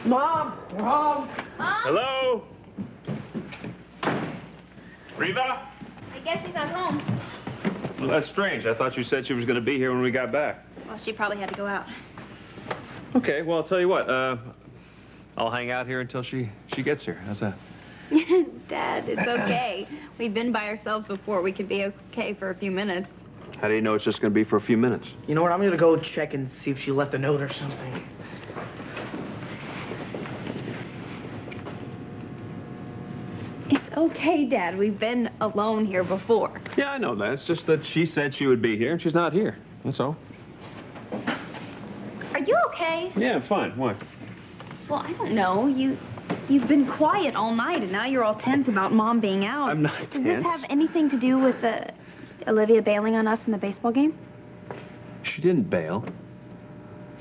Mom! Mom! Hello? Reva? I guess she's not home. Well, that's strange. I thought you said she was going to be here when we got back. Well, she probably had to go out. Okay, well, I'll tell you what. I'll hang out here until she gets here. How's that? Dad, it's okay. We've been by ourselves before. We could be okay for a few minutes. How do you know it's just going to be for a few minutes? You know what? I'm gonna go check and see if she left a note or something. It's okay, Dad. We've been alone here before. Yeah, I know that. It's just that she said she would be here, and she's not here. That's all. Are you okay? Yeah, I'm fine. Why? Well, I don't know. You've been quiet all night, and now you're all tense about Mom being out. I'm not tense. Does this have anything to do with Olivia bailing on us in the baseball game? She didn't bail.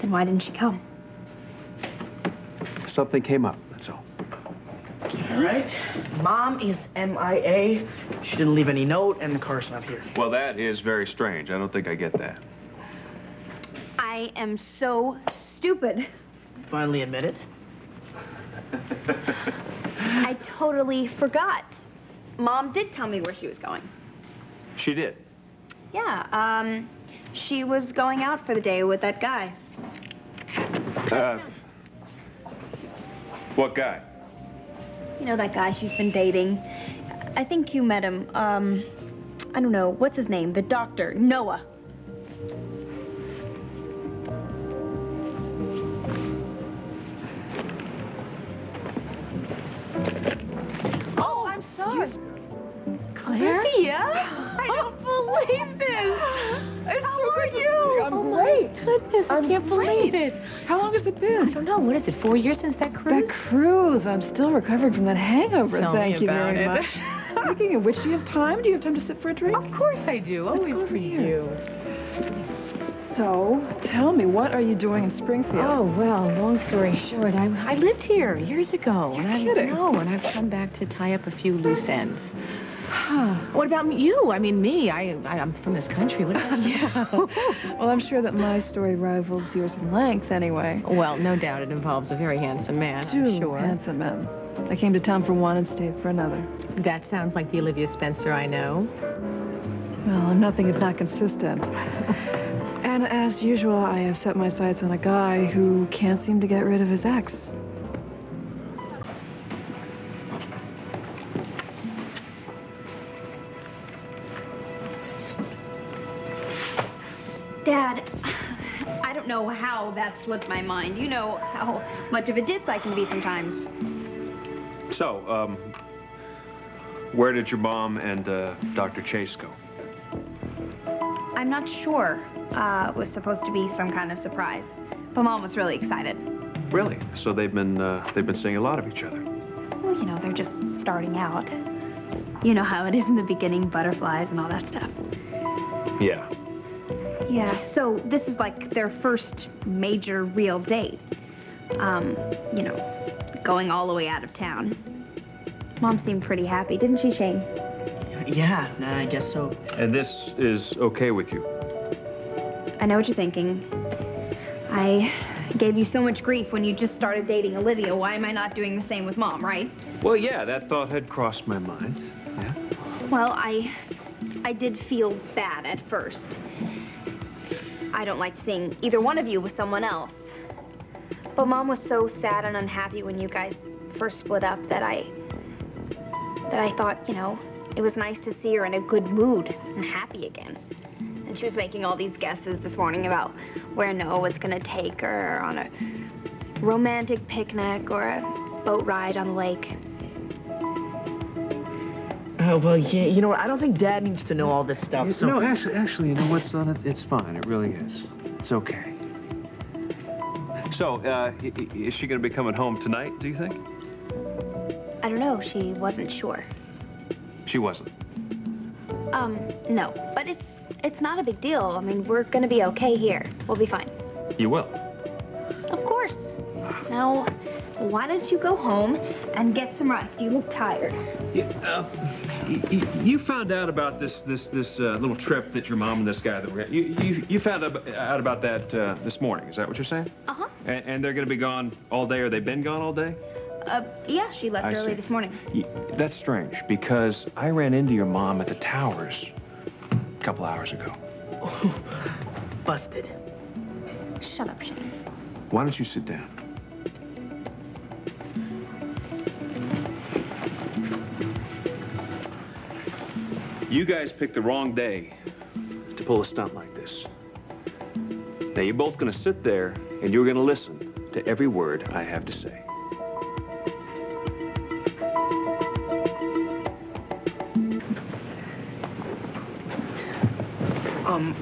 Then why didn't she come? Something came up, that's all. All right. Mom is MIA. She didn't leave any note, and the car's not here. Well, that is very strange. I don't think I get that. I am so stupid. Finally admit it. I totally forgot. Mom did tell me where she was going. She did? Yeah, she was going out for the day with that guy. What guy? You know that guy she's been dating. I think you met him. I don't know. What's his name? The doctor. Noah. Oh, I'm sorry. Claire? Yeah? I don't believe this. How are you? I'm great. Goodness, I can't believe it. How long has it I been? don't know. What is it, 4 years since that cruise? That cruise. I'm still recovering from that hangover. Tell Thank me you about very it. much. Speaking of which, do you have time? Do you have time to sit for a drink? Of course I do. Let's Always go over for here. you. So, tell me, what are you doing in Springfield? Oh, well, long story short, I lived here years ago. You're and kidding. No, and I've come back to tie up a few loose ends. What about you? I mean, me. I'm from this country. What about you? Well, I'm sure that my story rivals yours in length anyway. Well, no doubt it involves a very handsome man, I'm Two sure. handsome men. I came to town for one and stayed for another. That sounds like the Olivia Spencer I know. Well, nothing if not consistent. And as usual, I have set my sights on a guy who can't seem to get rid of his ex. Dad, I don't know how that slipped my mind. You know how much of a ditz I can be sometimes. So, where did your mom and Dr. Chase go? I'm not sure. It was supposed to be some kind of surprise. But Mom was really excited. Really? So they've been seeing a lot of each other. Well, you know, they're just starting out. You know how it is in the beginning, butterflies and all that stuff. Yeah. Yeah, so this is like their first major real date. You know, going all the way out of town. Mom seemed pretty happy, didn't she, Shane? Yeah, I guess so. And this is okay with you? I know what you're thinking. I gave you so much grief when you just started dating Olivia. Why am I not doing the same with Mom, right? Well, yeah, that thought had crossed my mind. Yeah. Well, I did feel bad at first. I don't like seeing either one of you with someone else. But Mom was so sad and unhappy when you guys first split up that I thought, you know, it was nice to see her in a good mood and happy again. And she was making all these guesses this morning about where Noah was going to take her on a romantic picnic or a boat ride on the lake. Oh, well, yeah, you know what? I don't think Dad needs to know all this stuff. So... No, actually, you know what, son? It's fine. It really is. It's okay. So, is she going to be coming home tonight, do you think? I don't know. She wasn't sure. She wasn't. No. But it's not a big deal. I mean, we're going to be okay here. We'll be fine. You will? Of course. Now, why don't you go home and get some rest? You look tired. You found out about this little trip that your mom and this guy that were at. You found out about that this morning. Is that what you're saying? Uh-huh. And they're going to be gone all day, or they've been gone all day? Yeah, she left early this morning. That's strange, because I ran into your mom at the towers a couple hours ago. Busted. Shut up, Shane. Why don't you sit down? You guys picked the wrong day to pull a stunt like this. Now, you're both going to sit there, and you're going to listen to every word I have to say.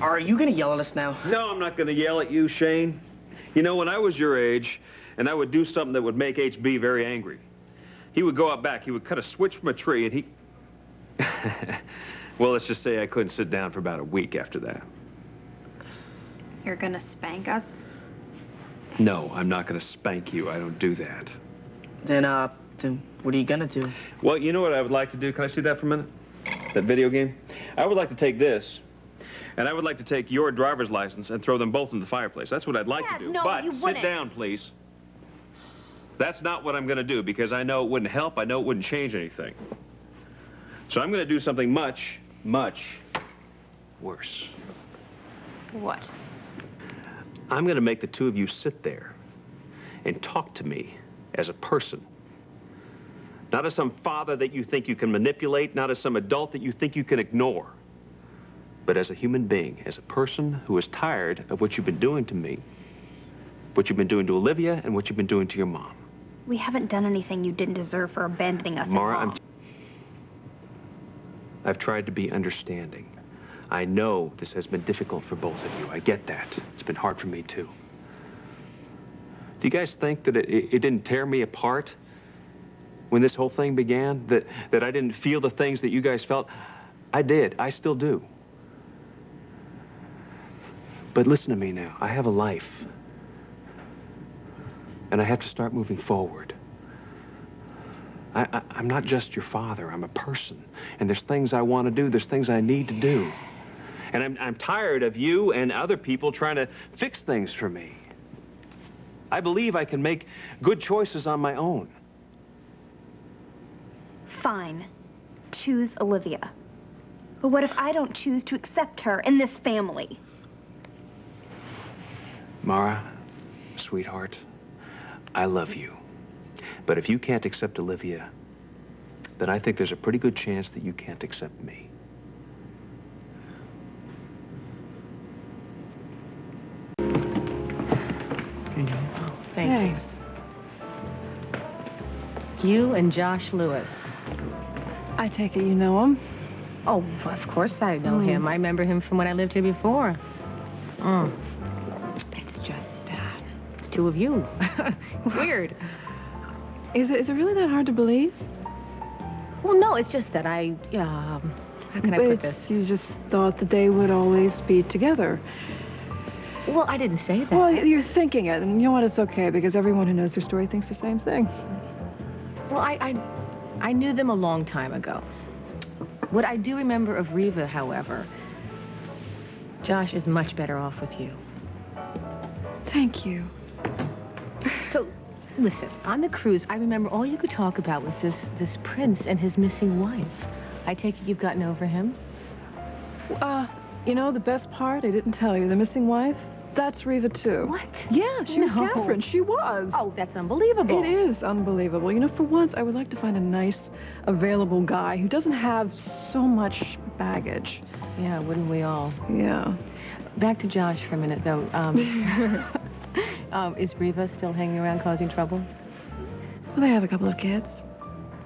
Are you gonna yell at us now? No, I'm not going to yell at you, Shane. You know, when I was your age, and I would do something that would make HB very angry, he would go out back, he would cut a switch from a tree, and he... Well, let's just say I couldn't sit down for about a week after that. You're gonna spank us? No, I'm not going to spank you. I don't do that. Then what are you gonna do? Well, you know what I would like to do? Can I see that for a minute? That video game? I would like to take this, and I would like to take your driver's license and throw them both in the fireplace. That's what I'd like to do. No, but you sit wouldn't. down, please. That's not what I'm going to do, because I know it wouldn't help. I know it wouldn't change anything. So I'm going to do something much, much worse. What? I'm going to make the two of you sit there and talk to me as a person. Not as some father that you think you can manipulate, not as some adult that you think you can ignore, but as a human being, as a person who is tired of what you've been doing to me, what you've been doing to Olivia, and what you've been doing to your mom. We haven't done anything you didn't deserve for abandoning us. Mara, I've tried to be understanding. I know this has been difficult for both of you. I get that. It's been hard for me, too. Do you guys think that it didn't tear me apart when this whole thing began? That I didn't feel the things that you guys felt? I did. I still do. But listen to me now. I have a life. And I have to start moving forward. I'm not just your father. I'm a person. And there's things I want to do. There's things I need to do. And I'm tired of you and other people trying to fix things for me. I believe I can make good choices on my own. Fine. Choose Olivia. But what if I don't choose to accept her in this family? Mara, sweetheart, I love you. But if you can't accept Olivia, then I think there's a pretty good chance that you can't accept me. Thanks. You and Josh Lewis. I take it you know him? Oh, of course I know him. I remember him from when I lived here before. It's just the two of you. It's weird. Is it really that hard to believe? Well, no, it's just that how can I put this? You just thought that they would always be together. Well, I didn't say that. Well, you're thinking it, and you know what? It's okay, because everyone who knows their story thinks the same thing. Well, I knew them a long time ago. What I do remember of Reva, however, Josh is much better off with you. Thank you. So, listen, on the cruise, I remember all you could talk about was this prince and his missing wife. I take it you've gotten over him? You know, the best part, I didn't tell you, the missing wife, that's Reva, too. What? Yeah, she was No. Catherine. She was. Oh, that's unbelievable. It is unbelievable. You know, for once, I would like to find a nice, available guy who doesn't have so much baggage. Yeah, wouldn't we all? Yeah. Back to Josh for a minute, though. Is Reva still hanging around causing trouble? Well, they have a couple of kids.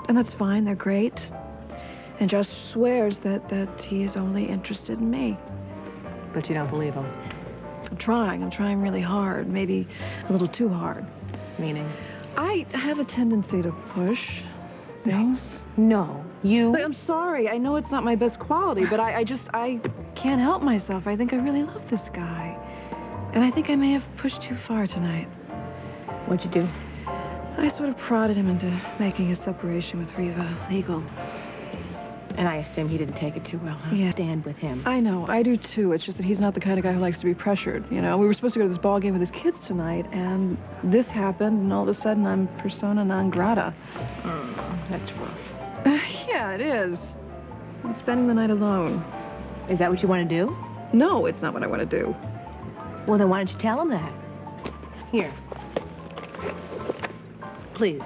And that's fine. They're great. And Josh swears that he is only interested in me. But you don't believe him? I'm trying really hard. Maybe a little too hard. Meaning? I have a tendency to push things. No. You? Look, I'm sorry. I know it's not my best quality, but I can't help myself. I think I really love this guy. And I think I may have pushed too far tonight. What'd you do? I sort of prodded him into making his separation with Reva legal. And I assume he didn't take it too well, huh? Yeah. Stand with him. I know, I do too. It's just that he's not the kind of guy who likes to be pressured, you know? We were supposed to go to this ball game with his kids tonight, and this happened, and all of a sudden I'm persona non grata. That's rough. Yeah, it is. I'm spending the night alone. Is that what you want to do? No, it's not what I want to do. Well, then why don't you tell him that? Here. Please.